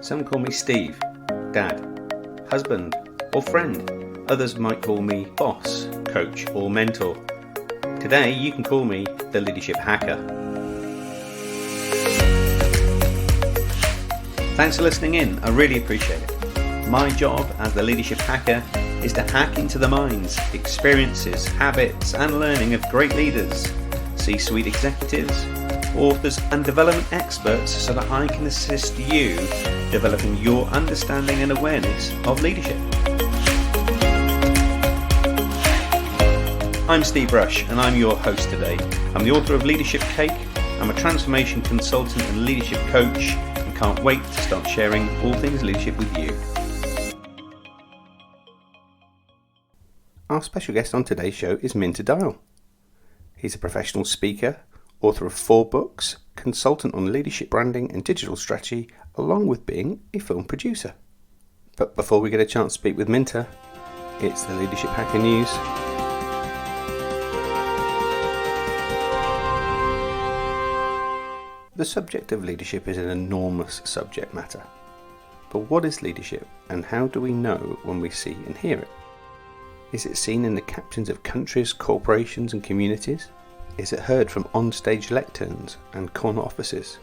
Some call me Steve, Dad, husband, or friend. Others might call me boss, coach, or mentor. Today you can call me the Leadership Hacker. Thanks for listening in, I really appreciate it. My job as the Leadership Hacker is to hack into the minds, experiences, habits and learning of great leaders, C-suite executives, authors and development experts so that I can assist you developing your understanding and awareness of leadership. I'm Steve Rush and I'm your host today. I'm the author of Leadership Cake, I'm a transformation consultant and leadership coach and can't wait to start sharing all things leadership with you. Our special guest on today's show is Minter Dial. He's a professional speaker, author of 4 books, consultant on leadership branding and digital strategy, along with being a film producer. But before we get a chance to speak with Minter, it's the Leadership Hacker News. The subject of leadership is an enormous subject matter. But what is leadership and how do we know when we see and hear it? Is it seen in the captains of countries, corporations and communities? Is it heard from on-stage lecterns and corner offices?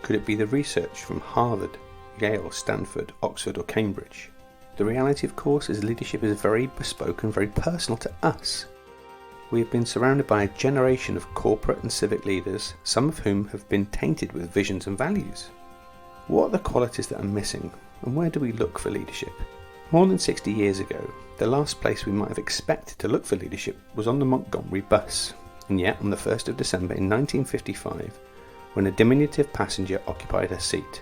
Could it be the research from Harvard, Yale, Stanford, Oxford or Cambridge? The reality, of course, is leadership is very bespoke and very personal to us. We have been surrounded by a generation of corporate and civic leaders, some of whom have been tainted with visions and values. What are the qualities that are missing and where do we look for leadership? More than 60 years ago, the last place we might have expected to look for leadership was on the Montgomery bus. And yet, on the 1st of December in 1955, when a diminutive passenger occupied her seat,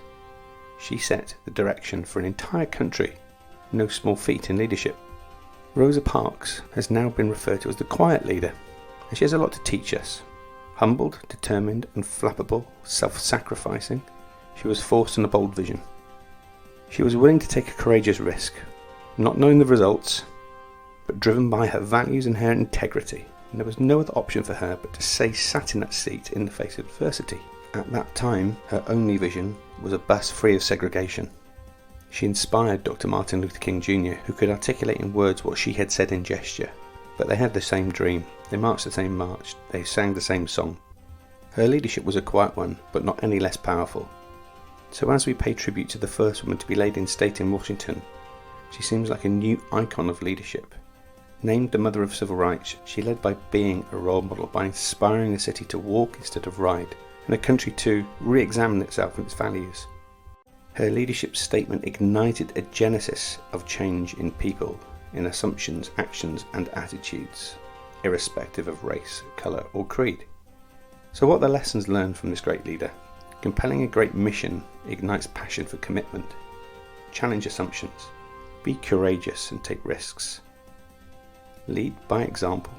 she set the direction for an entire country. No small feat in leadership. Rosa Parks has now been referred to as the quiet leader, and she has a lot to teach us. Humbled, determined and flappable, self-sacrificing, she was forced on a bold vision. She was willing to take a courageous risk, not knowing the results, but driven by her values and her integrity. And there was no other option for her but to stay sat in that seat in the face of adversity. At that time, her only vision was a bus free of segregation. She inspired Dr. Martin Luther King Jr., who could articulate in words what she had said in gesture. But they had the same dream, they marched the same march, they sang the same song. Her leadership was a quiet one, but not any less powerful. So as we pay tribute to the first woman to be laid in state in Washington, she seems like a new icon of leadership. Named the mother of civil rights, she led by being a role model, by inspiring a city to walk instead of ride, and a country to re-examine itself and its values. Her leadership statement ignited a genesis of change in people, in assumptions, actions and attitudes, irrespective of race, colour or creed. So what are the lessons learned from this great leader? Compelling a great mission ignites passion for commitment. Challenge assumptions. Be courageous and take risks. Lead by example.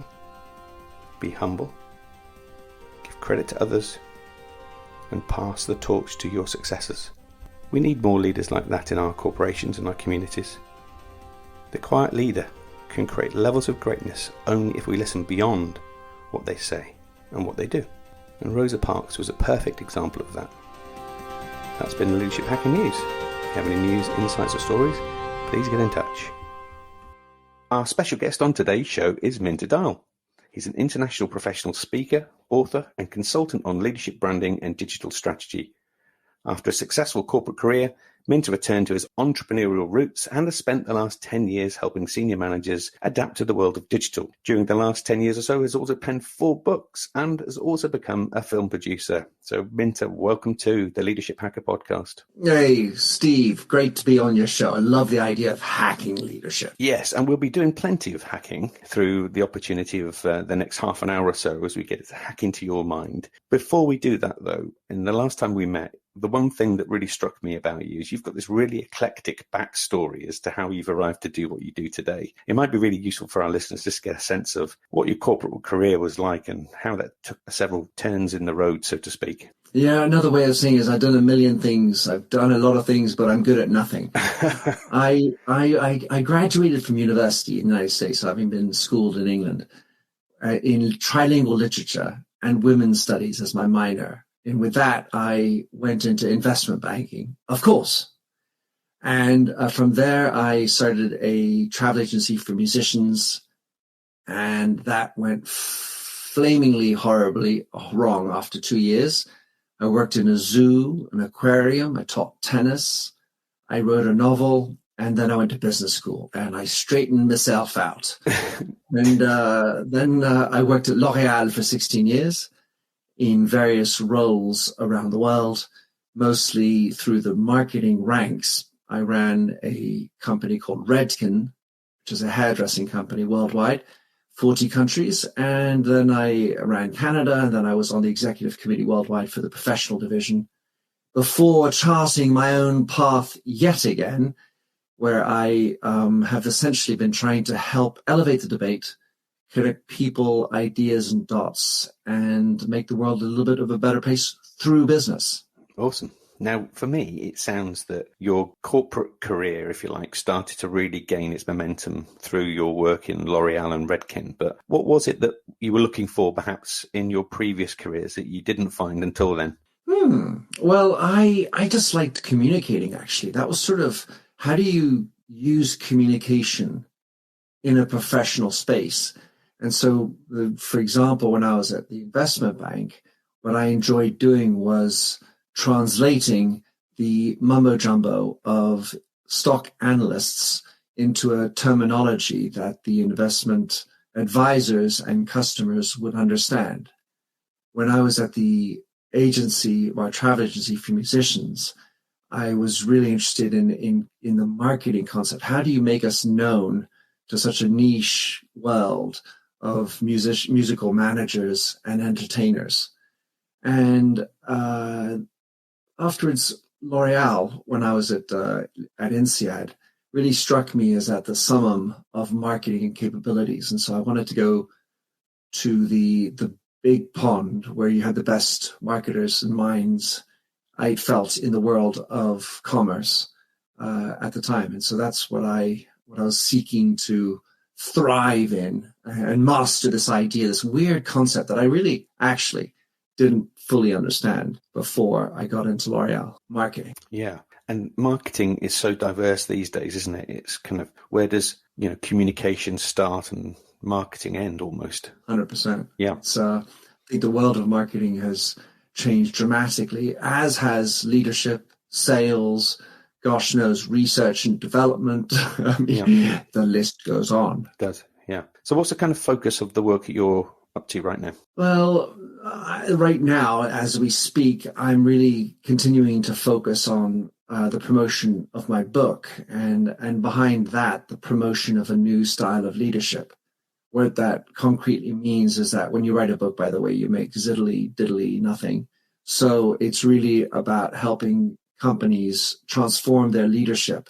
Be humble. Give credit to others. And pass the torch to your successors. We need more leaders like that in our corporations and our communities. The quiet leader can create levels of greatness only if we listen beyond what they say and what they do. And Rosa Parks was a perfect example of that. That's been the Leadership Hacker News. If you have any news, insights or stories, please get in touch. Our special guest on today's show is Minter Dial. He's an international professional speaker, author and consultant on leadership branding and digital strategy. After a successful corporate career, Minter returned to his entrepreneurial roots and has spent the last 10 years helping senior managers adapt to the world of digital. During the last 10 years or so, he's also penned 4 books and has also become a film producer. So Minter, welcome to the Leadership Hacker podcast. Hey, Steve, great to be on your show. I love the idea of hacking leadership. Yes, and we'll be doing plenty of hacking through the opportunity of the next half an hour or so as we get to hack into your mind. Before we do that, though, in the last time we met, the one thing that really struck me about you is you've got this really eclectic backstory as to how you've arrived to do what you do today. It might be really useful for our listeners just to get a sense of what your corporate career was like and how that took several turns in the road, so to speak. Yeah, another way of saying is I've done a million things. I've done a lot of things, but I'm good at nothing. I graduated from university in the United States, having been schooled in England, in trilingual literature and women's studies as my minor. And with that, I went into investment banking, of course. And from there, I started a travel agency for musicians, and that went flamingly horribly wrong after 2 years. I worked in a zoo, an aquarium, I taught tennis, I wrote a novel, and then I went to business school and I straightened myself out. And then I worked at L'Oréal for 16 years in various roles around the world, mostly through the marketing ranks. I ran a company called Redken, which is a hairdressing company worldwide, 40 countries. And then I ran Canada, and then I was on the executive committee worldwide for the professional division before charting my own path yet again, where I have essentially been trying to help elevate the debate, connect people, ideas, and dots, and make the world a little bit of a better place through business. Awesome. Now, for me, it sounds that your corporate career, if you like, started to really gain its momentum through your work in L'Oréal and Redken. But what was it that you were looking for, perhaps, in your previous careers that you didn't find until then? Well, I just liked communicating, actually. That was sort of, how do you use communication in a professional space? And so, for example, when I was at the investment bank, what I enjoyed doing was translating the mumbo jumbo of stock analysts into a terminology that the investment advisors and customers would understand. When I was at the agency, or travel agency for musicians, I was really interested in the marketing concept. How do you make us known to such a niche world of musical managers and entertainers? And afterwards, L'Oréal, when I was at INSEAD, really struck me as at the summum of marketing and capabilities. And so I wanted to go to the big pond where you had the best marketers and minds, I felt, in the world of commerce at the time. And so that's what I was seeking to thrive in and master, this idea, this weird concept that I really actually didn't fully understand before I got into L'Oréal marketing. Yeah. And marketing is so diverse these days, isn't it? It's kind of, where does, communication start and marketing end almost? 100%. Yeah. I think the world of marketing has changed dramatically, as has leadership, sales, gosh knows, research and development. The list goes on. It does, yeah. So what's the kind of focus of the work that you're up to right now? Well, right now, as we speak, I'm really continuing to focus on the promotion of my book, and behind that, the promotion of a new style of leadership. What that concretely means is that when you write a book, by the way, you make diddly nothing. So it's really about helping companies transform their leadership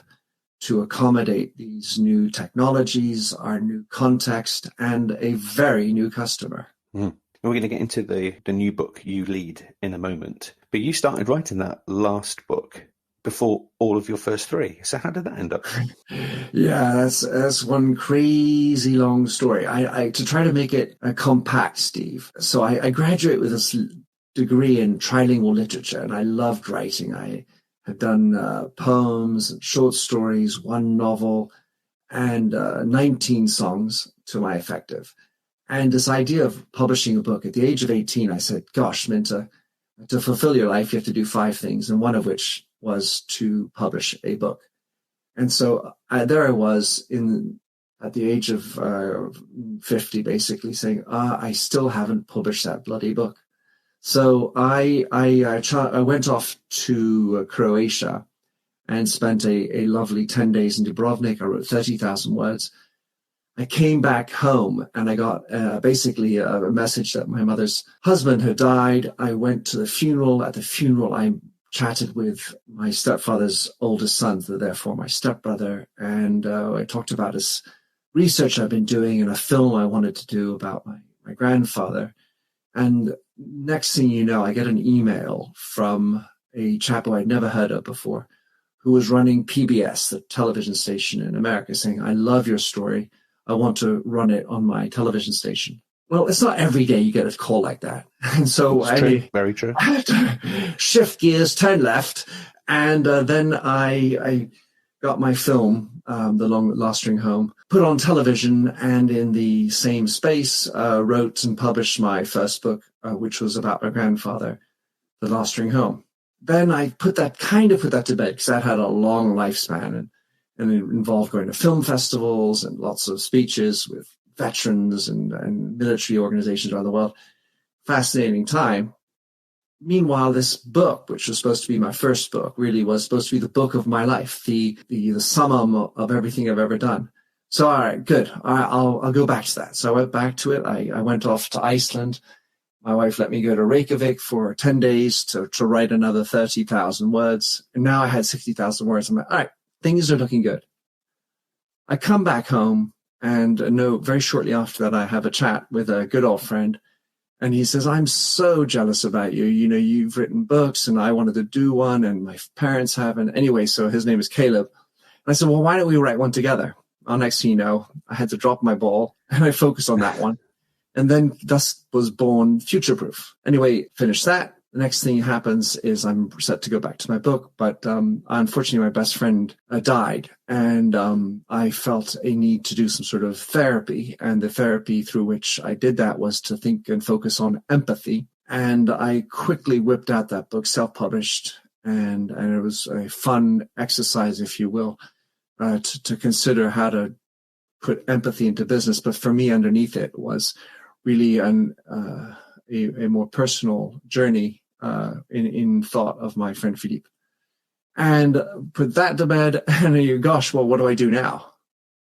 to accommodate these new technologies, our new context, and a very new customer. Mm. We're going to get into the new book, You Lead, in a moment. But you started writing that last book before all of your first three. So how did that end up? Yeah, that's one crazy long story. I to try to make it compact, Steve. So I graduated with this degree in trilingual literature, and I loved writing. I had done poems, short stories, one novel, and 19 songs to my effective. And this idea of publishing a book, at the age of 18, I said, gosh, Minta, to fulfill your life, you have to do 5 things, and one of which was to publish a book. And so there I was at the age of 50, basically saying, I still haven't published that bloody book. So I went off to Croatia and spent a lovely 10 days in Dubrovnik. I wrote 30,000 words. I came back home and I got basically a message that my mother's husband had died. I went to the funeral. At the funeral, I chatted with my stepfather's oldest son, therefore my stepbrother, and I talked about his research I've been doing and a film I wanted to do about my grandfather. And next thing you know, I get an email from a chap who I'd never heard of before, who was running PBS, the television station in America, saying, I love your story. I want to run it on my television station. Well, it's not every day you get a call like that. And so Very true. I had to shift gears, turn left. And then I got my film, The Last String Home, put on television, and in the same space, wrote and published my first book, which was about my grandfather, The Last String Home. Then I put that to bed, because that had a long lifespan, and it involved going to film festivals and lots of speeches with veterans and military organizations around the world. Fascinating time. Meanwhile, this book, which was supposed to be my first book, really was supposed to be the book of my life, the summum of everything I've ever done. So, all right, good. I'll go back to that. So I went back to it. I went off to Iceland. My wife let me go to Reykjavik for 10 days to write another 30,000 words. And now I had 60,000 words. I'm like, all right, things are looking good. I come back home, and very shortly after that, I have a chat with a good old friend. And he says, I'm so jealous about you. You know, you've written books, and I wanted to do one, and my parents haven't. Anyway, so his name is Caleb. And I said, well, why don't we write one together? Well, next thing you know, I had to drop my ball, and I focused on that one. And then thus was born Future Proof. Anyway, finished that. The next thing happens is I'm set to go back to my book, but unfortunately, my best friend died, and I felt a need to do some sort of therapy. And the therapy through which I did that was to think and focus on empathy. And I quickly whipped out that book, self-published, and it was a fun exercise, if you will, to consider how to put empathy into business. But for me, underneath it was really a more personal journey in thought of my friend Philippe. And put that to bed, and you, gosh, well, what do I do now?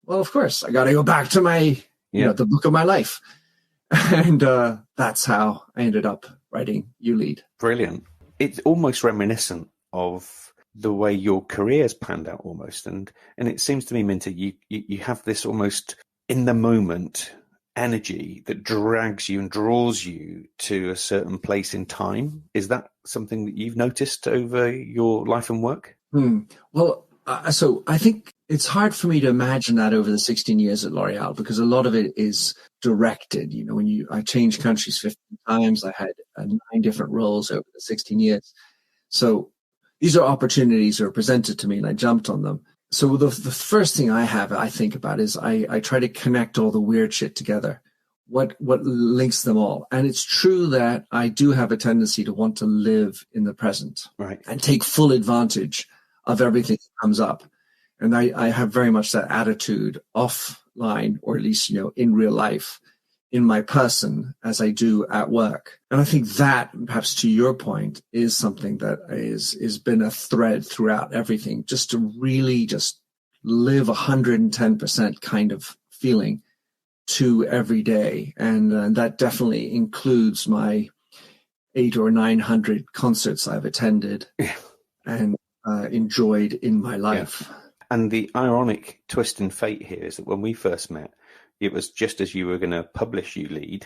Well, of course, I got to go back to my, the book of my life. And that's how I ended up writing You Lead. Brilliant. It's almost reminiscent of the way your career's panned out almost. And it seems to me, Minter, you have this almost in the moment energy that drags you and draws you to a certain place in time. Is that something that you've noticed over your life and work? Well, so I think it's hard for me to imagine that over the 16 years at L'Oréal, because a lot of it is directed. You know, I changed countries 15 times. I had 9 different roles over the 16 years. So these are opportunities that are presented to me, and I jumped on them. So the first thing I think about is I try to connect all the weird shit together. What links them all? And it's true that I do have a tendency to want to live in the present, right, and take full advantage of everything that comes up. And I have very much that attitude offline, or at least, in real life, in my person, as I do at work. And I think that, perhaps to your point, is something that is been a thread throughout everything, just to really just live 110% kind of feeling to every day. And that definitely includes my 800 or 900 concerts I've attended and enjoyed in my life. Yeah. And the ironic twist in fate here is that when we first met, it was just as you were going to publish You Lead,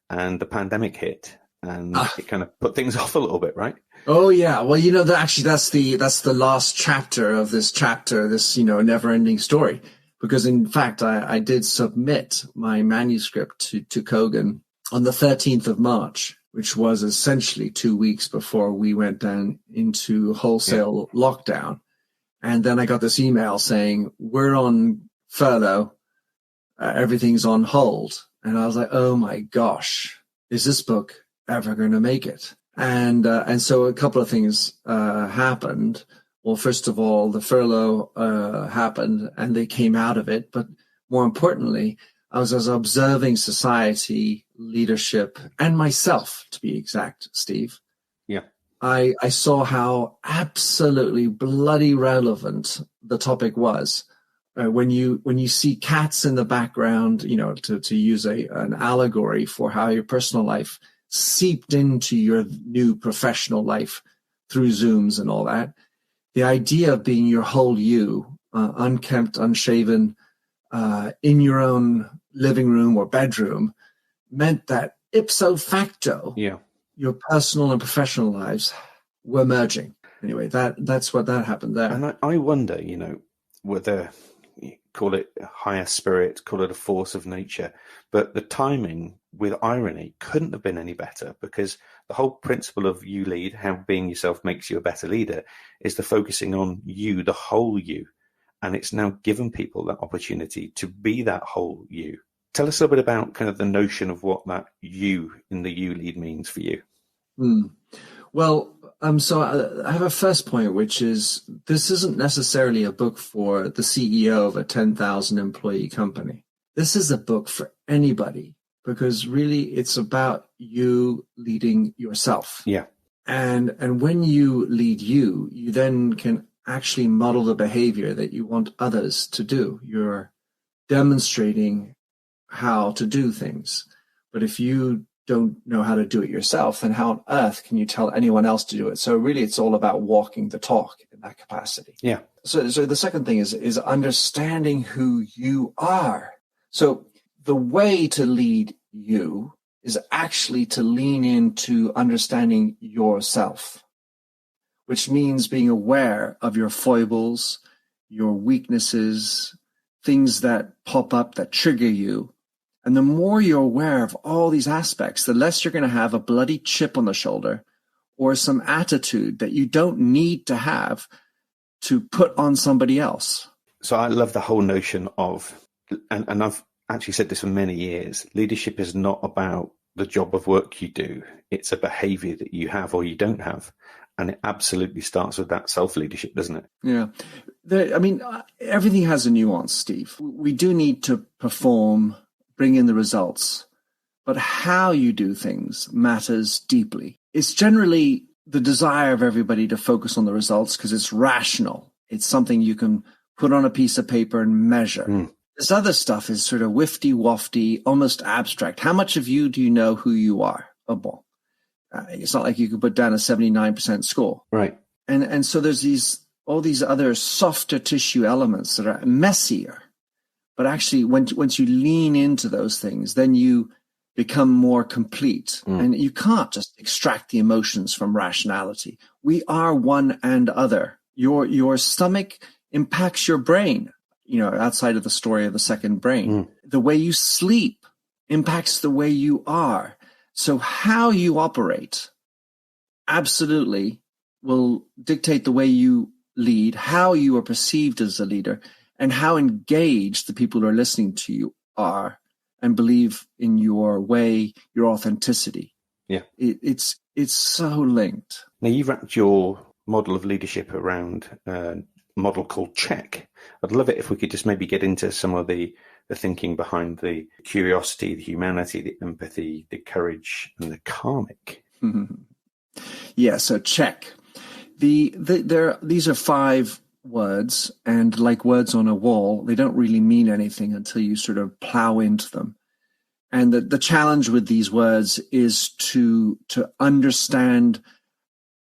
and the pandemic hit, and it kind of put things off a little bit, right? Oh yeah. Well, actually that's the last chapter of this chapter, this, never-ending story. Because in fact, I did submit my manuscript to Kogan on the 13th of March, which was essentially 2 weeks before we went down into wholesale lockdown. And then I got this email saying, we're on furlough. Everything's on hold. And I was like, oh my gosh, is this book ever going to make it? And so a couple of things happened. Well, first of all, the furlough happened, and they came out of it. But more importantly, I was observing society, leadership, and myself, to be exact, Steve. Yeah. I saw how absolutely bloody relevant the topic was. When you see cats in the background, to use an allegory for how your personal life seeped into your new professional life through Zooms and all that. The idea of being your whole you, unkempt, unshaven, in your own living room or bedroom, meant that ipso facto, your personal and professional lives were merging. Anyway, that's what that happened there. And I wonder, whether you call it a higher spirit, call it a force of nature, but the timing with irony couldn't have been any better, because the whole principle of You Lead, how being yourself makes you a better leader, is the focusing on you, the whole you. and it's now given people that opportunity to be that whole you. Tell us a little bit about kind of the notion of what that you in the you lead means for you. Well, so I have a first point, which is this isn't necessarily a book for the CEO of a 10,000 employee company. This is a book for anybody, because really it's about you leading yourself. Yeah. And when you lead you then can actually model the behavior that you want others to do. You're demonstrating how to do things. But if you don't know how to do it yourself, then how on earth can you tell anyone else to do it? So really it's all about walking the talk in that capacity. Yeah. So the second thing is understanding who you are. So the way to lead you is actually to lean into understanding yourself, which means being aware of your foibles, your weaknesses, things that pop up that trigger you. And the more you're aware of all these aspects, the less you're going to have a bloody chip on the shoulder or some attitude that you don't need to have to put on somebody else. So I love the whole notion of, and I've actually said this for many years, leadership is not about the job of work you do. It's a behavior that you have or you don't have. And it absolutely starts with that self-leadership, doesn't it? Yeah. Everything has a nuance, Steve. We do need to perform, bring in the results, but how you do things matters deeply. It's generally the desire of everybody to focus on the results because it's rational. It's something you can put on a piece of paper and measure. This other stuff is sort of wifty-wafty, almost abstract. How much of you do you know who you are? Oh, well, it's not like you can put down a 79% score. Right. And so there's all these other softer tissue elements that are messier. But actually, once you lean into those things, then you become more complete. And you can't just extract the emotions from rationality. We are one and other. Your stomach impacts your brain, outside of the story of the second brain. The way you sleep impacts the way you are. So how you operate absolutely will dictate the way you lead, how you are perceived as a leader, and how engaged the people who are listening to you are and believe in your way, your authenticity. Yeah. It's so linked. Now, you've wrapped your model of leadership around a model called CHECK. I'd love it if we could just maybe get into some of the thinking behind the curiosity, the humanity, the empathy, the courage, and the karmic. Yeah, so CHECK. These are 5 words, and like words on a wall, they don't really mean anything until you sort of plow into them. And the challenge with these words is to understand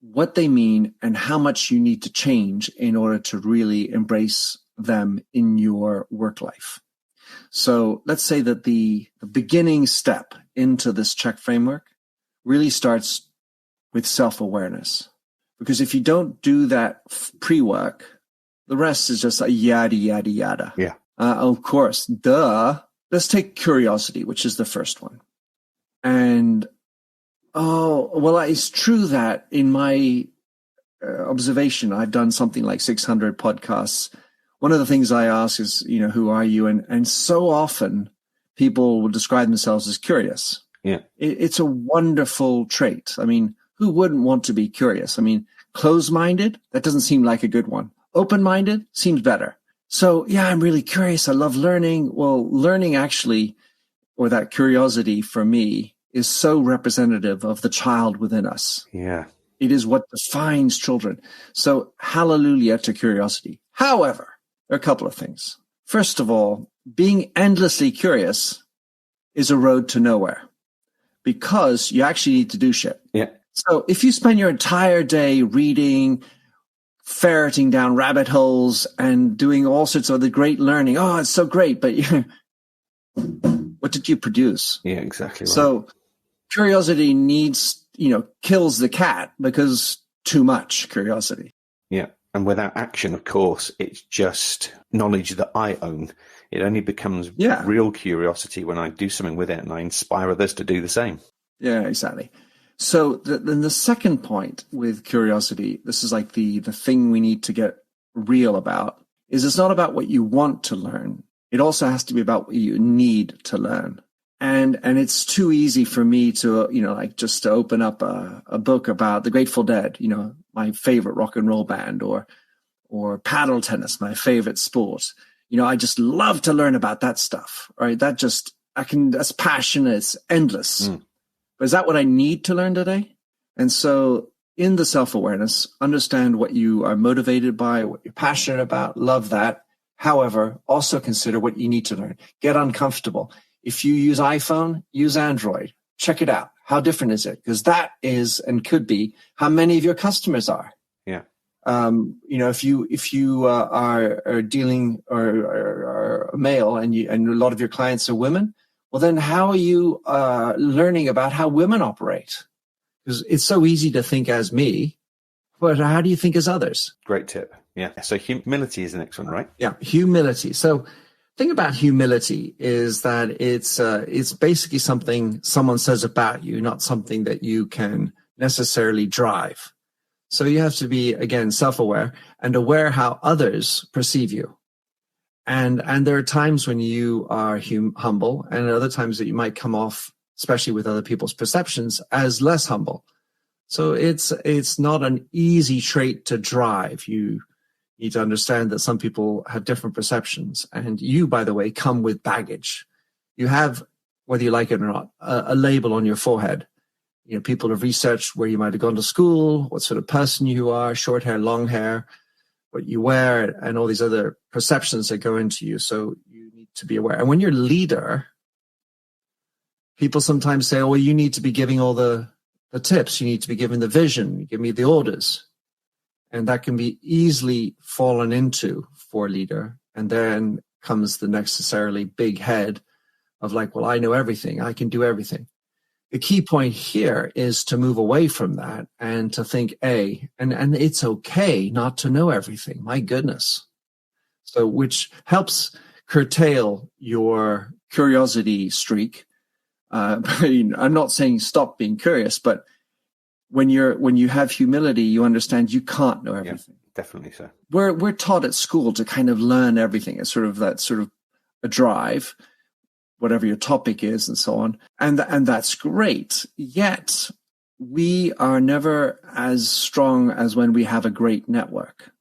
what they mean and how much you need to change in order to really embrace them in your work life. So let's say that the beginning step into this CHECK framework really starts with self-awareness. Because if you don't do that pre-work, the rest is just a yada, yada, yada. Yeah. Of course, duh. Let's take curiosity, which is the first one. And, it's true that in my observation, I've done something like 600 podcasts. One of the things I ask is, who are you? And so often people will describe themselves as curious. Yeah. It's a wonderful trait. I mean, who wouldn't want to be curious? I mean, closed-minded, that doesn't seem like a good one. Open-minded seems better. So, yeah, I'm really curious. I love learning. Well, learning actually, or that curiosity for me, is so representative of the child within us. Yeah. It is what defines children. So, hallelujah to curiosity. However, there are a couple of things. First of all, being endlessly curious is a road to nowhere because you actually need to do shit. Yeah. So if you spend your entire day reading, ferreting down rabbit holes and doing all sorts of the great learning, it's so great, but what did you produce? Yeah, exactly right. So curiosity kills the cat because too much curiosity. Yeah. And without action, of course, it's just knowledge that I own. It only becomes real curiosity when I do something with it and I inspire others to do the same. Yeah, exactly. So then the second point with curiosity, this is like the thing we need to get real about, is it's not about what you want to learn. It also has to be about what you need to learn. And it's too easy for me to, like just to open up a book about the Grateful Dead, my favorite rock and roll band, or paddle tennis, my favorite sport. I just love to learn about that stuff, right? That's passion, it's endless. But is that what I need to learn today? And so in the self-awareness, understand what you are motivated by, what you're passionate about, love that. However, also consider what you need to learn. Get uncomfortable. If you use iPhone, use Android. Check it out. How different is it? Because that is and could be how many of your customers are. Yeah. If you are dealing or are male and a lot of your clients are women, well, then how are you learning about how women operate? Because it's so easy to think as me, but how do you think as others? Great tip. Yeah. So humility is the next one, right? Yeah, humility. So thing about humility is that it's basically something someone says about you, not something that you can necessarily drive. So you have to be, again, self-aware and aware how others perceive you. And there are times when you are humble, and other times that you might come off, especially with other people's perceptions, as less humble. So it's not an easy trait to drive. You need to understand that some people have different perceptions. And you, by the way, come with baggage. You have, whether you like it or not, a label on your forehead. People have researched where you might have gone to school, what sort of person you are, short hair, long hair, what you wear, and all these other perceptions that go into you. So you need to be aware. And when you're leader, people sometimes say, oh, well, you need to be giving all the tips. You need to be giving the vision. Give me the orders. And that can be easily fallen into for a leader. And then comes the necessarily big head of like, well, I know everything. I can do everything. The key point here is to move away from that and to think, and it's okay not to know everything. My goodness. So which helps curtail your curiosity streak. I'm not saying stop being curious, but when you have humility, you understand you can't know everything. Yeah, definitely so. We're taught at school to kind of learn everything. It's sort of a drive, whatever your topic is, and so on. And that's great. Yet we are never as strong as when we have a great network.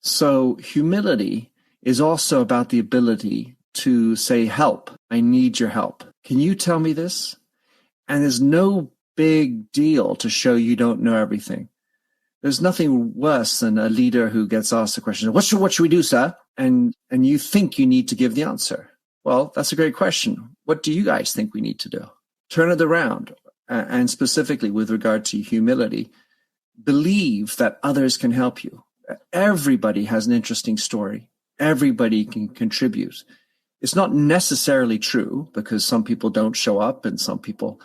So humility is also about the ability to say, help, I need your help. Can you tell me this? And there's no big deal to show you don't know everything. There's nothing worse than a leader who gets asked the question, what should we do, sir? And you think you need to give the answer. Well, that's a great question. What do you guys think we need to do? Turn it around. And specifically with regard to humility, believe that others can help you. Everybody has an interesting story. Everybody can contribute. It's not necessarily true because some people don't show up and some people,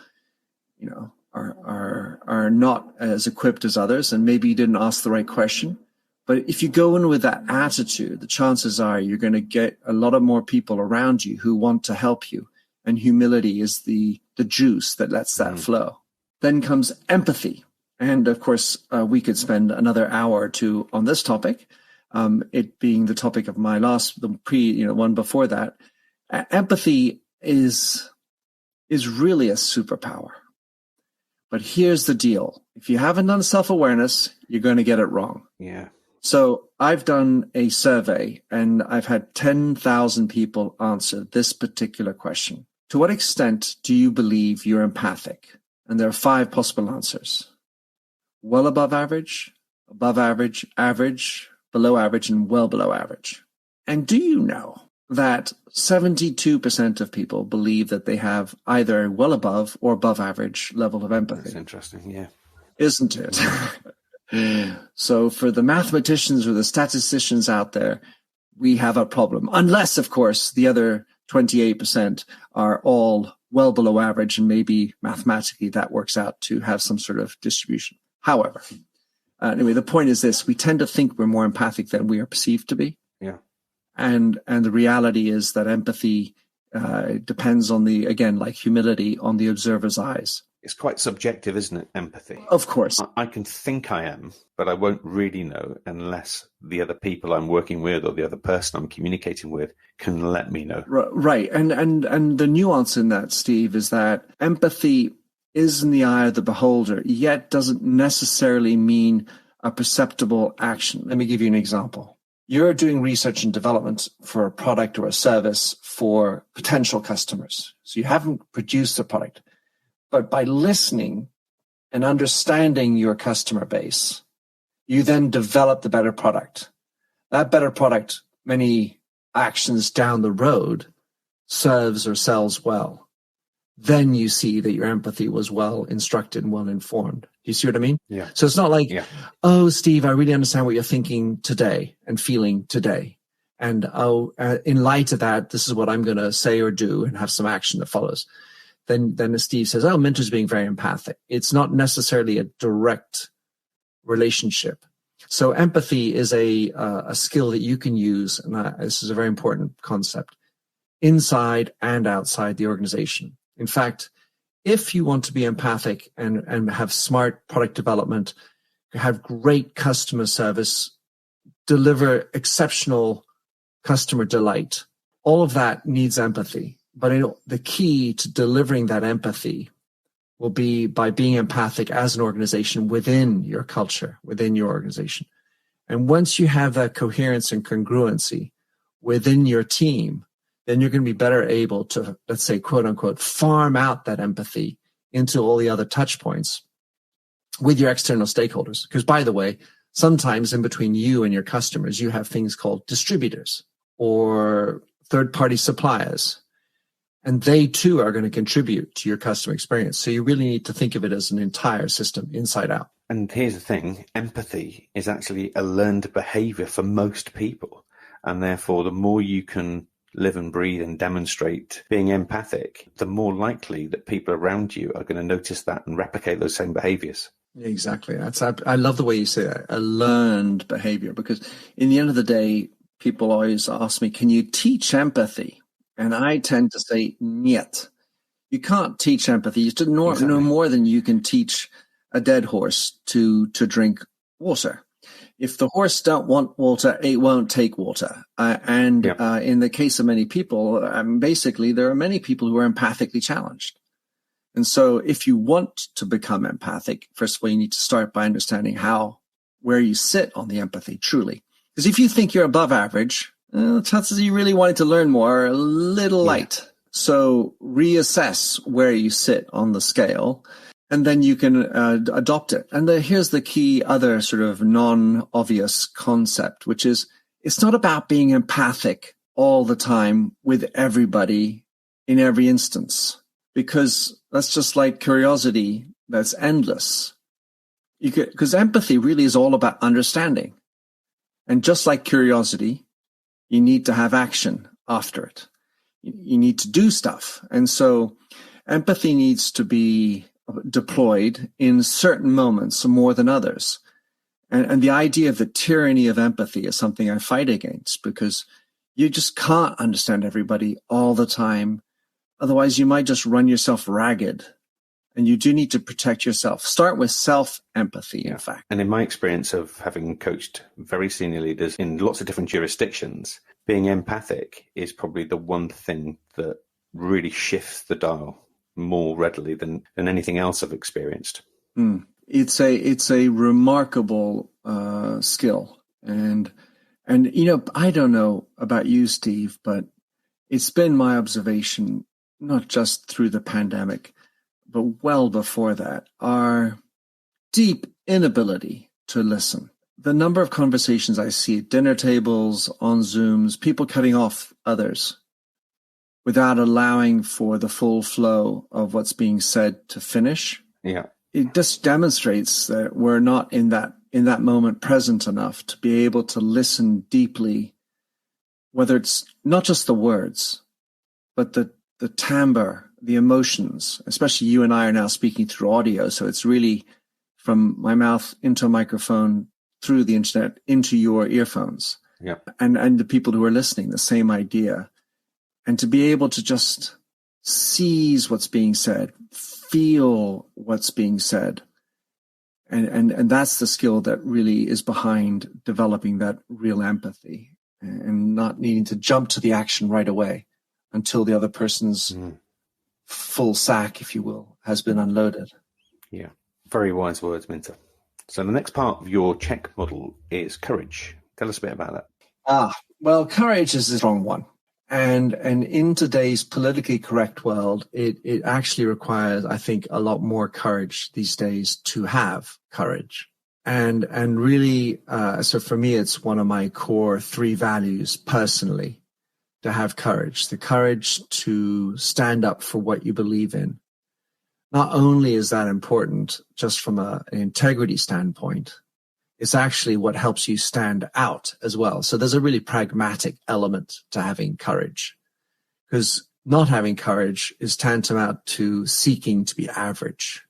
are not as equipped as others, and maybe you didn't ask the right question. But if you go in with that attitude, the chances are you're going to get a lot of more people around you who want to help you. And humility is the juice that lets that flow. Then comes empathy. And of course, we could spend another hour or two on this topic, it being the topic of my one before that. Empathy is really a superpower. But here's the deal. If you haven't done self-awareness, you're going to get it wrong. Yeah. So I've done a survey and I've had 10,000 people answer this particular question. To what extent do you believe you're empathic? And there are 5 possible answers. Well above average, average, below average, and well below average. And do you know that 72% of people believe that they have either a well above or above average level of empathy? That's interesting, yeah. Isn't it? So for the mathematicians or the statisticians out there, we have a problem. Unless, of course, the other 28% are all well below average, and maybe mathematically that works out to have some sort of distribution. However, anyway, the point is this. We tend to think we're more empathic than we are perceived to be. Yeah. And the reality is that empathy depends on again, like humility, on the observer's eyes. It's quite subjective, isn't it? Empathy. Of course. I can think I am, but I won't really know unless the other people I'm working with or the other person I'm communicating with can let me know. Right. And the nuance in that, Steve, is that empathy is in the eye of the beholder, yet doesn't necessarily mean a perceptible action. Let me give you an example. You're doing research and development for a product or a service for potential customers. So you haven't produced the product, but by listening and understanding your customer base, you then develop the better product. That better product, many actions down the road, serves or sells well. Then you see that your empathy was well instructed and well informed. You see what I mean? Yeah. So it's not like, oh, Steve, I really understand what you're thinking today and feeling today. And in light of that, this is what I'm going to say or do and have some action that follows. Then Steve says, oh, Minter's being very empathic. It's not necessarily a direct relationship. So empathy is a skill that you can use, and this is a very important concept, inside and outside the organization. In fact, if you want to be empathic and have smart product development, have great customer service, deliver exceptional customer delight, all of that needs empathy. But the key to delivering that empathy will be by being empathic as an organization within your culture, within your organization. And once you have that coherence and congruency within your team, then you're going to be better able to, let's say, quote unquote, farm out that empathy into all the other touch points with your external stakeholders. Because by the way, sometimes in between you and your customers, you have things called distributors or third-party suppliers. And they too are going to contribute to your customer experience. So you really need to think of it as an entire system inside out. And here's the thing, empathy is actually a learned behavior for most people. And therefore, the more you can live and breathe and demonstrate being empathic, the more likely that people around you are going to notice that and replicate those same behaviors. Exactly. I love the way you say that, a learned behavior, because in the end of the day, people always ask me, can you teach empathy? And I tend to say, niet. You can't teach empathy. You no more than you can teach a dead horse to drink water. If the horse don't want water, it won't take water. In the case of many people, basically, there are many people who are empathically challenged. And so if you want to become empathic, first of all, you need to start by understanding where you sit on the empathy, truly. Because if you think you're above average, the chances you really wanted to learn more are a little light. So reassess where you sit on the scale, and then you can adopt it. And here's the key other sort of non-obvious concept, which is it's not about being empathic all the time with everybody in every instance, because that's just like curiosity that's endless. Because empathy really is all about understanding. And just like curiosity, you need to have action after it. You need to do stuff. And so empathy needs to be deployed in certain moments more than others. And the idea of the tyranny of empathy is something I fight against, because you just can't understand everybody all the time. Otherwise, you might just run yourself ragged. And you do need to protect yourself. Start with self-empathy, in fact. And in my experience of having coached very senior leaders in lots of different jurisdictions, being empathic is probably the one thing that really shifts the dial more readily than anything else I've experienced. It's a remarkable skill. And I don't know about you, Steve, but it's been my observation, not just through the pandemic, but well before that, our deep inability to listen. The number of conversations I see at dinner tables, on Zooms, people cutting off others without allowing for the full flow of what's being said to finish. Yeah. It just demonstrates that we're not in that moment present enough to be able to listen deeply, whether it's not just the words, but the timbre, the emotions. Especially you and I are now speaking through audio, so it's really from my mouth into a microphone, through the internet, into your earphones. Yeah. And the people who are listening, the same idea. And to be able to just seize what's being said, feel what's being said. And that's the skill that really is behind developing that real empathy and not needing to jump to the action right away until the other person's full sack, if you will, has been unloaded. Yeah, very wise words, Minter. So the next part of your check model is courage. Tell us a bit about that. Well, courage is a strong one. And in today's politically correct world, it actually requires, I think, a lot more courage these days to have courage. And really, so for me, it's one of my core 3 values personally, to have courage. The courage to stand up for what you believe in. Not only is that important just from an integrity standpoint, it's actually what helps you stand out as well. So there's a really pragmatic element to having courage, because not having courage is tantamount to seeking to be average.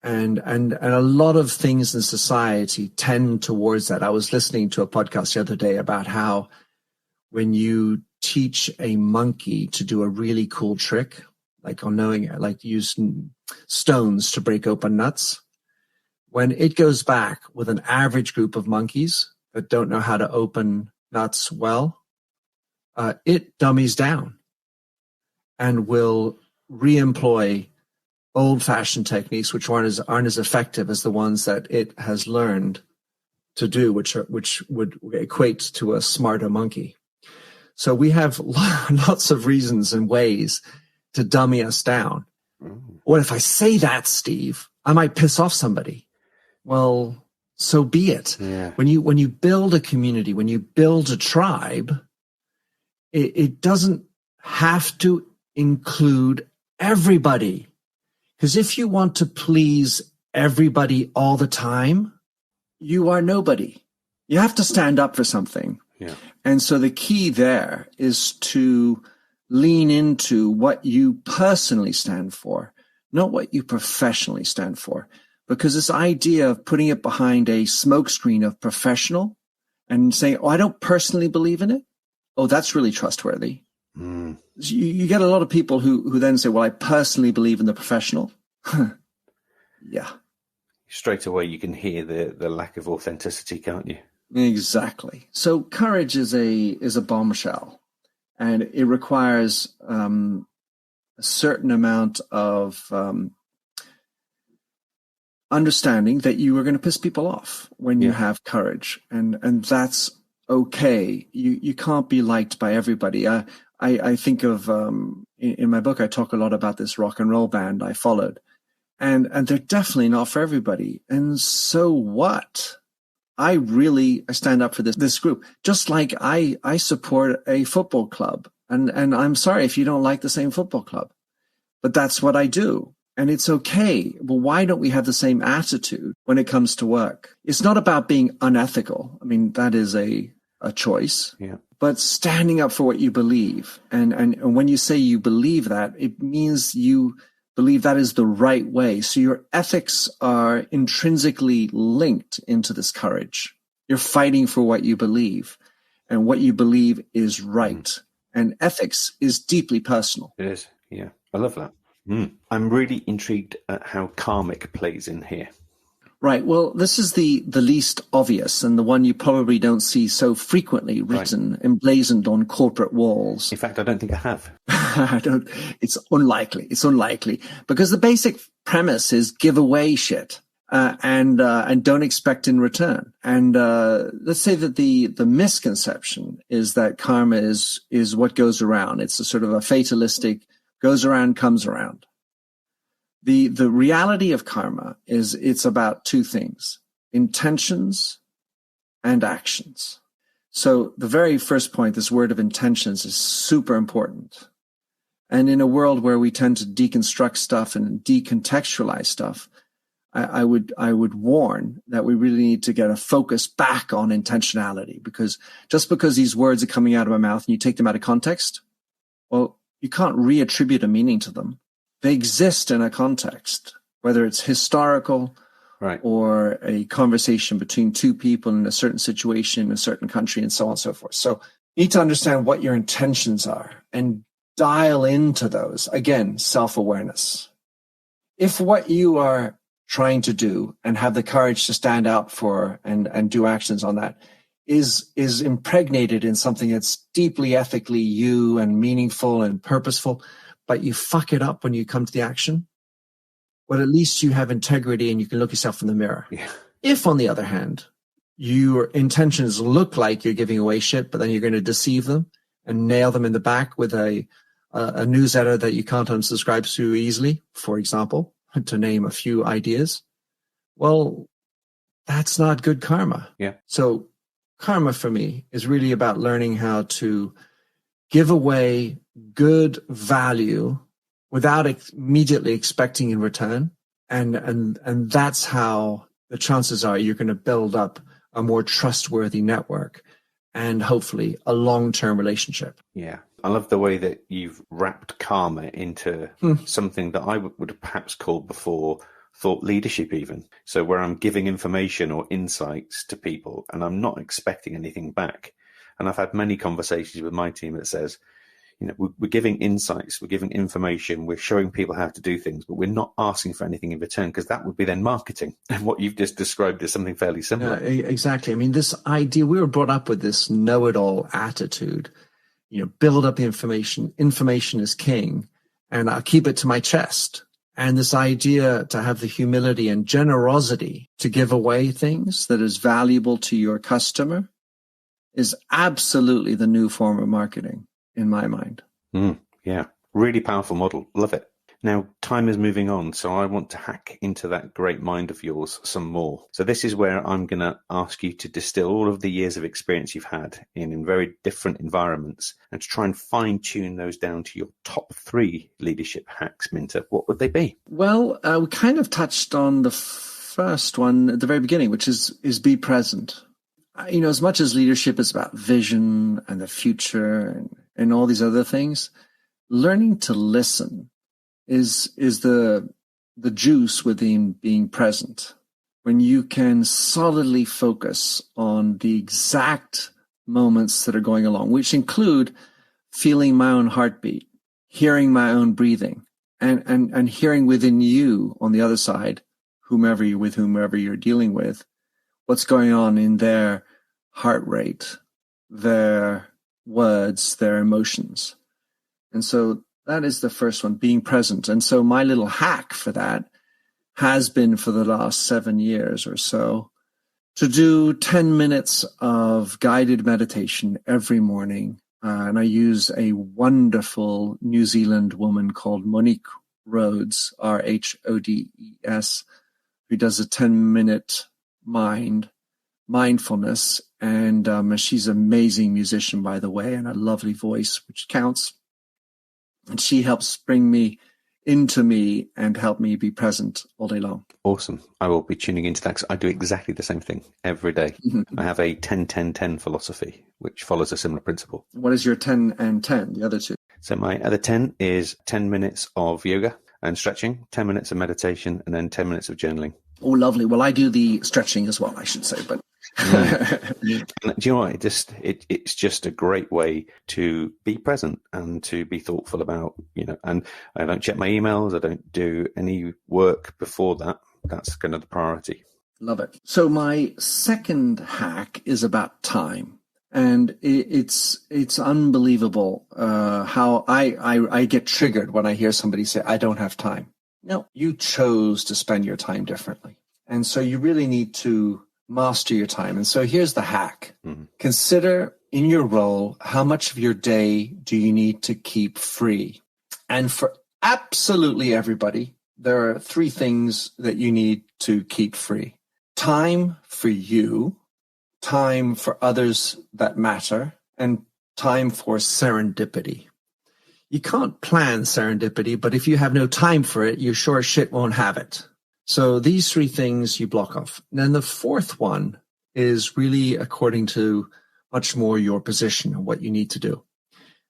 And a lot of things in society tend towards that. I was listening to a podcast the other day about how when you teach a monkey to do a really cool trick, like use stones to break open nuts, when it goes back with an average group of monkeys that don't know how to open nuts well, it dummies down and will re-employ old-fashioned techniques which aren't as effective as the ones that it has learned to do, which would equate to a smarter monkey. So we have lots of reasons and ways to dummy us down. What if I say that, Steve? I might piss off somebody. Well, so be it. Yeah. When you build a community, when you build a tribe, it doesn't have to include everybody. Because if you want to please everybody all the time, you are nobody. You have to stand up for something. Yeah. And so the key there is to lean into what you personally stand for, not what you professionally stand for. Because this idea of putting it behind a smokescreen of professional and saying, I don't personally believe in it. Oh, that's really trustworthy. You get a lot of people who then say, well, I personally believe in the professional. Yeah. Straight away, you can hear the lack of authenticity, can't you? Exactly. So courage is a bombshell, and it requires a certain amount of understanding that you are going to piss people off when you have courage, and that's okay. You can't be liked by everybody. I think of in my book, I talk a lot about this rock and roll band I followed, and they're definitely not for everybody. And so what? I stand up for this group, just like I support a football club, and I'm sorry if you don't like the same football club, but that's what I do. And it's okay. Well, why don't we have the same attitude when it comes to work? It's not about being unethical. I mean, that is a choice. Yeah. But standing up for what you believe. And when you say you believe that, it means you believe that is the right way. So your ethics are intrinsically linked into this courage. You're fighting for what you believe. And what you believe is right. And ethics is deeply personal. It is. Yeah. I love that. I'm really intrigued at how karmic plays in here. Right. Well, this is the least obvious and the one you probably don't see so frequently written, emblazoned on corporate walls. In fact, I don't think I have. It's unlikely. It's unlikely because the basic premise is give away shit and don't expect in return. And let's say that the misconception is that karma is what goes around. It's a sort of a fatalistic goes around, comes around. The reality of karma is it's about 2 things, intentions and actions. So the very first point, this word of intentions is super important. And in a world where we tend to deconstruct stuff and decontextualize stuff, I would warn that we really need to get a focus back on intentionality, because just because these words are coming out of my mouth and you take them out of context, well, you can't reattribute a meaning to them. They exist in a context, whether it's historical or a conversation between 2 people in a certain situation in a certain country and so on and so forth. So you need to understand what your intentions are and dial into those. Again, self-awareness. if what you are trying to do and have the courage to stand up for and do actions on that is impregnated in something that's deeply ethically you and meaningful and purposeful, but you fuck it up when you come to the action, well, at least you have integrity and you can look yourself in the mirror. Yeah. If, on the other hand, your intentions look like you're giving away shit, but then you're going to deceive them and nail them in the back with a newsletter that you can't unsubscribe to easily, for example, to name a few ideas, well, that's not good karma. Yeah. So karma for me is really about learning how to give away good value without immediately expecting in return. And that's how the chances are you're going to build up a more trustworthy network and hopefully a long-term relationship. Yeah. I love the way that you've wrapped karma into something that I would have perhaps called before thought leadership even. So where I'm giving information or insights to people and I'm not expecting anything back. And I've had many conversations with my team that says, you know, we're giving insights, we're giving information, we're showing people how to do things, but we're not asking for anything in return because that would be then marketing. And what you've just described is something fairly similar. Exactly. I mean, this idea, we were brought up with this know-it-all attitude, you know, build up the information. Information is king, and I'll keep it to my chest. And this idea to have the humility and generosity to give away things that is valuable to your customer is absolutely the new form of marketing in my mind. Yeah, really powerful model. Love it. Now, time is moving on, so I want to hack into that great mind of yours some more. So this is where I'm going to ask you to distill all of the years of experience you've had in very different environments and to try and fine-tune those down to your top 3 leadership hacks, Minter. What would they be? Well, we kind of touched on the first one at the very beginning, which is be present. You know, as much as leadership is about vision and the future and all these other things, learning to listen is the juice within being present. When you can solidly focus on the exact moments that are going along, which include feeling my own heartbeat, hearing my own breathing, and hearing within you on the other side, whomever you're dealing with, what's going on in their heart rate, their words, their emotions. And so that is the first one, being present. And so my little hack for that has been for the last 7 years or so to do 10 minutes of guided meditation every morning. And I use a wonderful New Zealand woman called Monique Rhodes, Rhodes, who does a 10-minute mindfulness. And she's an amazing musician, by the way, and a lovely voice, which counts. And she helps bring me into me and help me be present all day long. Awesome. I will be tuning into that because I do exactly the same thing every day. I have a 10-10-10 philosophy, which follows a similar principle. What is your 10 and 10, the other two? So my other 10 is 10 minutes of yoga and stretching, 10 minutes of meditation, and then 10 minutes of journaling. Oh, lovely. Well, I do the stretching as well, I should say, but And do you know what? It's just a great way to be present and to be thoughtful about, you know, and I don't check my emails. I don't do any work before that. That's kind of the priority. Love it. So my second hack is about time. And it's unbelievable how I get triggered when I hear somebody say, I don't have time. No, you chose to spend your time differently. And so you really need to master your time. And so here's the hack. Mm-hmm. Consider in your role, how much of your day do you need to keep free? And for absolutely everybody, there are 3 things that you need to keep free. Time for you, time for others that matter, and time for serendipity. You can't plan serendipity, but if you have no time for it, you sure as shit won't have it. So these 3 things you block off. And then the 4th one is really according to much more your position and what you need to do.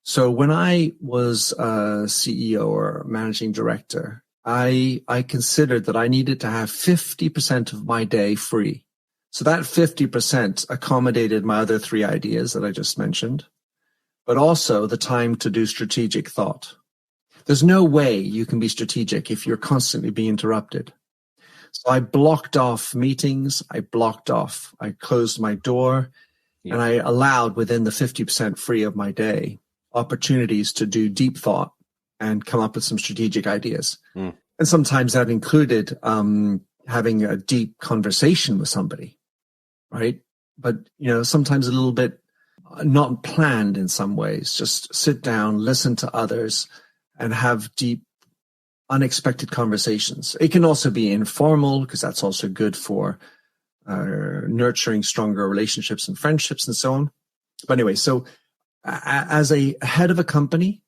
So when I was a CEO or managing director, I considered that I needed to have 50% of my day free. So that 50% accommodated my other 3 ideas that I just mentioned, but also the time to do strategic thought. There's no way you can be strategic if you're constantly being interrupted. So I blocked off meetings. I closed my door, and I allowed within the 50% free of my day opportunities to do deep thought and come up with some strategic ideas. And sometimes that included having a deep conversation with somebody, right? But, sometimes a little bit not planned in some ways. Just sit down, listen to others, and have deep, unexpected conversations. It can also be informal, because that's also good for nurturing stronger relationships and friendships and so on. But anyway, so as a head of a company,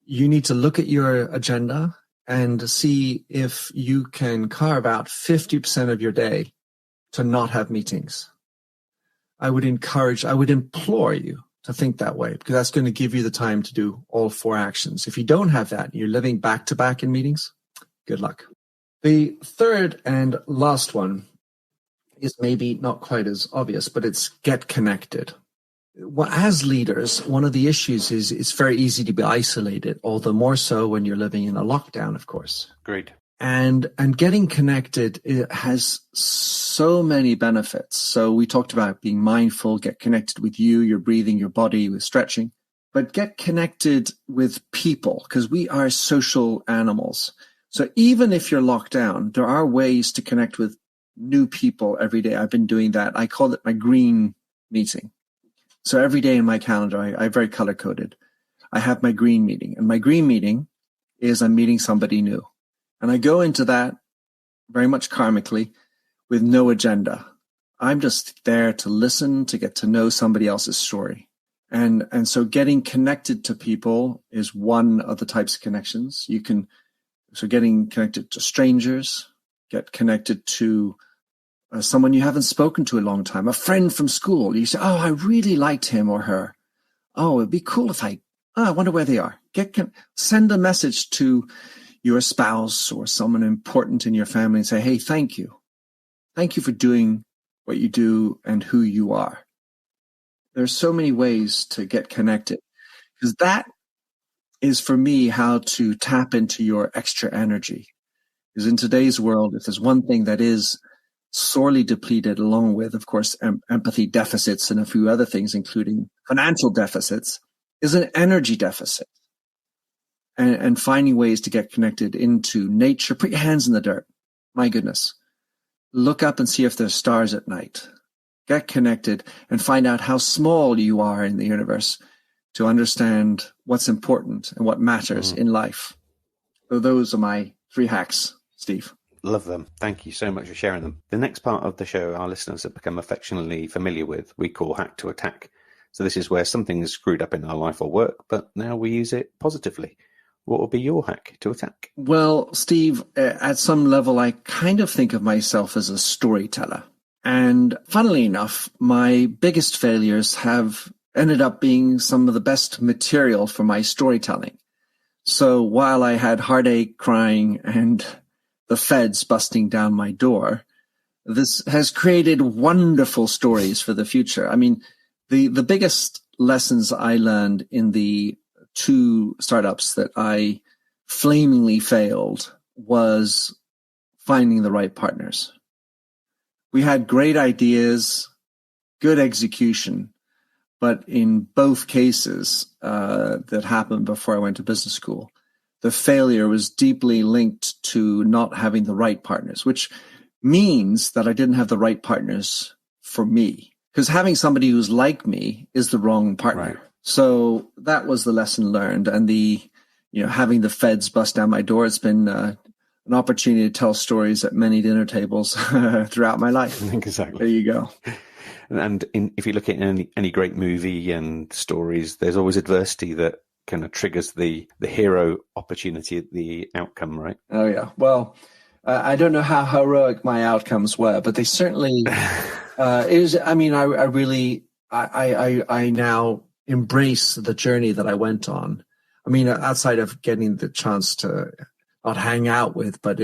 you need to look at your agenda and see if you can carve out 50% of your day to not have meetings. I would implore you to think that way, because that's going to give you the time to do all 4 actions. If you don't have that, you're living back to back in meetings, good luck. The third and last one is maybe not quite as obvious, but it's get connected. Well, as leaders, one of the issues is it's very easy to be isolated, all the more so when you're living in a lockdown, of course. Agreed. And getting connected, it has so many benefits. So we talked about being mindful, get connected with you, your breathing, your body, with stretching, but get connected with people, because we are social animals. So even if you're locked down, there are ways to connect with new people every day. I've been doing that. I call it my green meeting. So every day in my calendar, I very color coded. I have my green meeting, and my green meeting is I'm meeting somebody new. And I go into that very much karmically with no agenda. I'm just there to listen, to get to know somebody else's story. And so getting connected to people is one of the types of connections. So getting connected to strangers, get connected to someone you haven't spoken to in a long time, a friend from school. You say, oh, I really liked him or her. Oh, it'd be cool if I wonder where they are. Send a message to your spouse or someone important in your family and say, hey, thank you. Thank you for doing what you do and who you are. There's so many ways to get connected, because that is, for me, how to tap into your extra energy. Because in today's world, if there's one thing that is sorely depleted, along with, of course, empathy deficits and a few other things, including financial deficits, is an energy deficit. And finding ways to get connected into nature. Put your hands in the dirt. My goodness. Look up and see if there's stars at night. Get connected and find out how small you are in the universe to understand what's important and what matters in life. So those are my 3 hacks, Steve. Love them. Thank you so much for sharing them. The next part of the show, our listeners have become affectionately familiar with, we call Hack to Attack. So this is where something is screwed up in our life or work, but now we use it positively. What would be your hack to attack? Well, Steve, at some level, I kind of think of myself as a storyteller. And funnily enough, my biggest failures have ended up being some of the best material for my storytelling. So while I had heartache, crying, and the feds busting down my door, this has created wonderful stories for the future. I mean, the biggest lessons I learned in the 2 startups that I flamingly failed was finding the right partners. We had great ideas, good execution, but in both cases that happened before I went to business school, the failure was deeply linked to not having the right partners, which means that I didn't have the right partners for me. Because having somebody who's like me is the wrong partner. Right. So that was the lesson learned. And having the feds bust down my door, it's been an opportunity to tell stories at many dinner tables throughout my life. Exactly. There you go. And if you look at any great movie and stories, there's always adversity that kind of triggers the hero opportunity, the outcome, right? Oh, yeah. Well, I don't know how heroic my outcomes were, but they certainly I now embrace the journey that I went on. I mean, outside of getting the chance to not hang out with, but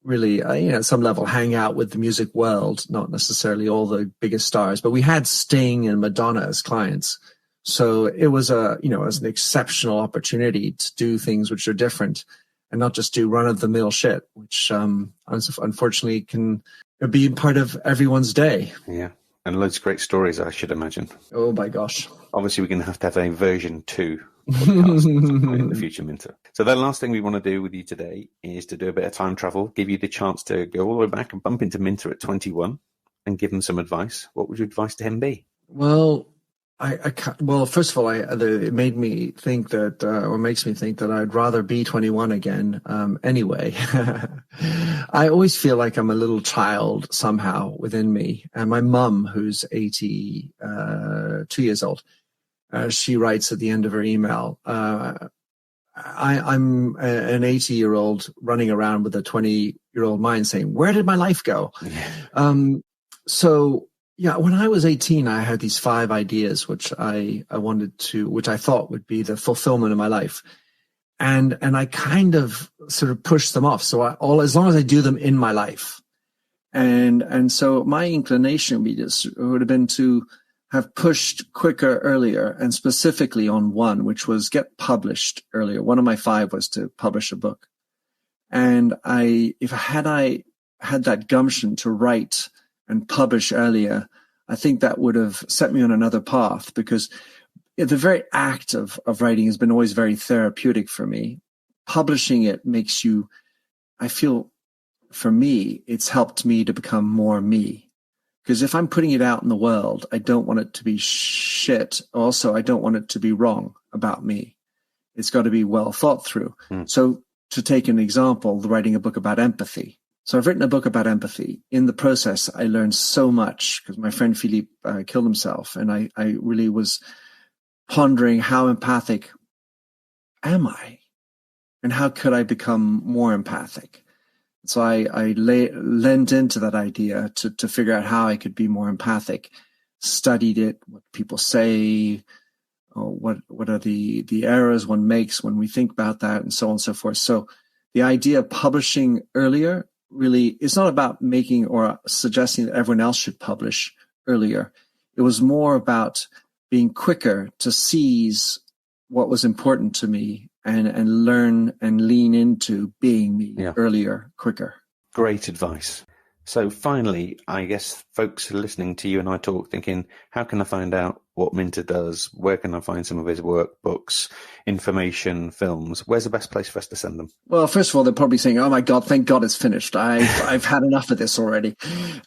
really, at some level, hang out with the music world, not necessarily all the biggest stars, but we had Sting and Madonna as clients. So it was it was an exceptional opportunity to do things which are different and not just do run of the mill shit, which unfortunately can be part of everyone's day. Yeah. And loads of great stories, I should imagine. Oh my gosh. Obviously, we're going to have a version 2 podcast in the future, Minter. So the last thing we want to do with you today is to do a bit of time travel, give you the chance to go all the way back and bump into Minter at 21 and give him some advice. What would your advice to him be? Well, first of all, it made me think that, or makes me think that I'd rather be 21 again. Anyway, I always feel like I'm a little child somehow within me. And my mum, who's 82 years old, she writes at the end of her email, I'm an 80-year-old running around with a 20-year-old mind saying, where did my life go? So yeah, when I was 18, I had these 5 ideas, which I thought would be the fulfillment of my life. And I kind of sort of pushed them off. So as long as I do them in my life. And so my inclination would have been to have pushed quicker earlier, and specifically on one, which was get published earlier. One of my 5 was to publish a book. And if I had that gumption to write and publish earlier, I think that would have set me on another path, because the very act of writing has been always very therapeutic for me. Publishing it makes you, I feel, for me, it's helped me to become more me. Because if I'm putting it out in the world, I don't want it to be shit. Also, I don't want it to be wrong about me. It's got to be well thought through. So to take an example, writing a book about empathy. So I've written a book about empathy. In the process, I learned so much, because my friend Philippe killed himself. And I really was pondering, how empathic am I? And how could I become more empathic? So I lent into that idea to figure out how I could be more empathic, studied it, what people say, what are the errors one makes when we think about that, and so on and so forth. So the idea of publishing earlier, really, it's not about making or suggesting that everyone else should publish earlier. It was more about being quicker to seize what was important to me and learn and lean into being me earlier, quicker. Great advice. So finally, I guess folks are listening to you and I talk thinking, how can I find out what Minter does? Where can I find some of his work, books, information, films? Where's the best place for us to send them? Well, first of all, they're probably saying, oh my God, thank God it's finished. I've had enough of this already.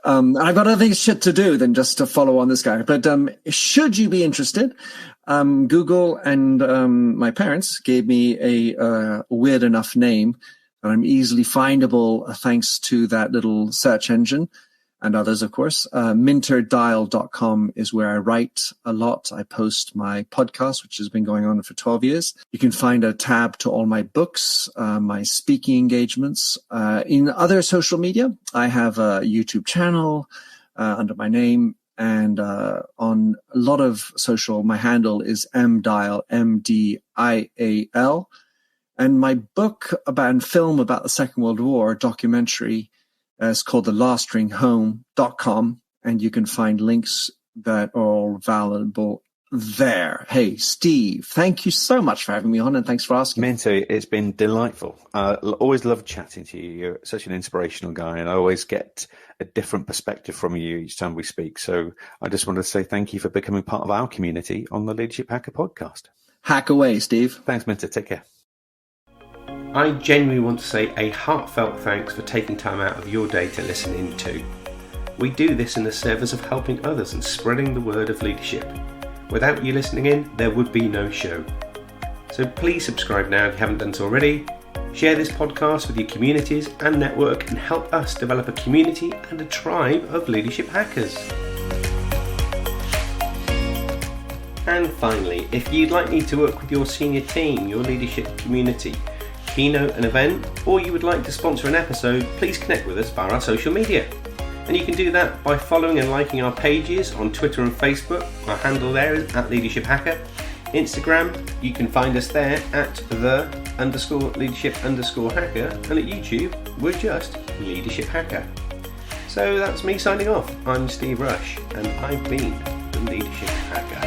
I've got other shit to do than just to follow on this guy. But should you be interested, Google and my parents gave me a weird enough name. I'm easily findable thanks to that little search engine and others, of course. Minterdial.com is where I write a lot. I post my podcast, which has been going on for 12 years. You can find a tab to all my books, my speaking engagements. In other social media, I have a YouTube channel under my name. And on a lot of social, my handle is mdial, MDIAL. And my book and film about the Second World War, documentary, is called thelastringhome.com. And you can find links that are all valuable there. Hey, Steve, thank you so much for having me on, and thanks for asking. Minter, it's been delightful. I always love chatting to you. You're such an inspirational guy, and I always get a different perspective from you each time we speak. So I just wanted to say thank you for becoming part of our community on the Leadership Hacker podcast. Hack away, Steve. Thanks, Minter. Take care. I genuinely want to say a heartfelt thanks for taking time out of your day to listen in too. We do this in the service of helping others and spreading the word of leadership. Without you listening in, there would be no show. So please subscribe now if you haven't done so already. Share this podcast with your communities and network and help us develop a community and a tribe of leadership hackers. And finally, if you'd like me to work with your senior team, your leadership community, keynote an event, or you would like to sponsor an episode, please connect with us via our social media. And you can do that by following and liking our pages on Twitter and Facebook. Our handle there is @LeadershipHacker. Instagram, you can find us there at @the_leadership_hacker. And at YouTube, we're just Leadership Hacker. So that's me signing off. I'm Steve Rush, and I've been the Leadership Hacker.